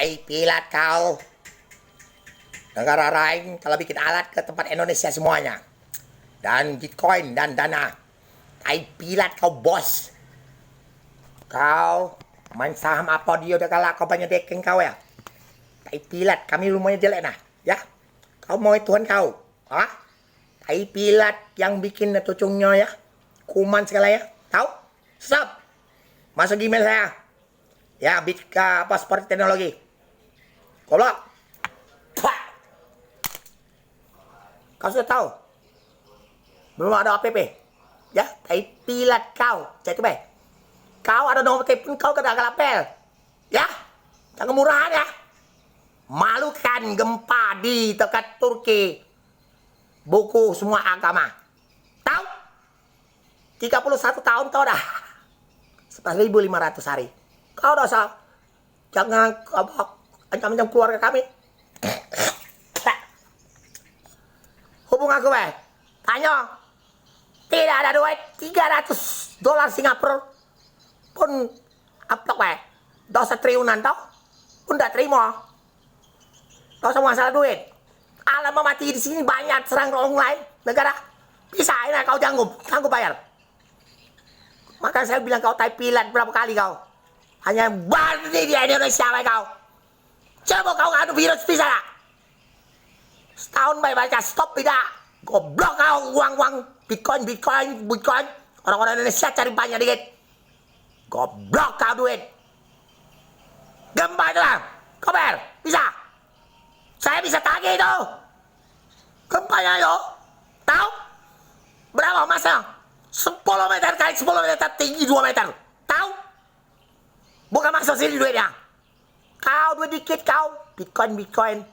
Tai pilat kau. Negara lain telah bikin alat ke tempat Indonesia semuanya. Dan Bitcoin dan dana. Tai pilat kau bos. Kau main saham apa dia udah kalah kau banyak dekeng kau ya. Tai pilat kami rumahnya jelek nah. Ya. Kau mau Tuhan kau. Ah? Tai pilat yang bikin tucungnya ya. Kuman segala ya. Tahu? Stop. Masuk email saya. Ya, Bitka paspor teknologi. Goblok. Kau sudah tahu? Belum ada APP. Ya, tai pilat kau. Cek itu, Kau ada nomor telepon kau kena galapel. Ya, jangan murahan ya. Malu kan gempa di dekat Turki. Buku semua agama. Tahu? 31 tahun kau dah. 11.500 hari. Kau dah sah. Jangan ancam-ancam keluarga kami. Hubung aku, tanya. Tidak ada duit $300 Singapura pun upload, dosa triliunan tau. Pun tidak terima. Dosa masalah duit. Alam mati di sini banyak serang orang lain negara. Bisa ini kau sanggup bayar. Maka saya bilang kau tai pilat berapa kali kau. Hanya bandi di Indonesia kau. Coba kau ngadu virus bisa gak? Setahun baca stop tidak. Goblok kau uang Bitcoin. Orang-orang Indonesia cari banyak dikit. Goblok kau duit. Gempa itu lah. Kau bayar. Bisa. Saya bisa tagih itu. Gempanya itu. Tahu? Berapa masa? 10 meter kali 10 meter tinggi 2 meter. Tahu? Bukan masuk sini duitnya. Kau duit dikit kau. Bitcoin.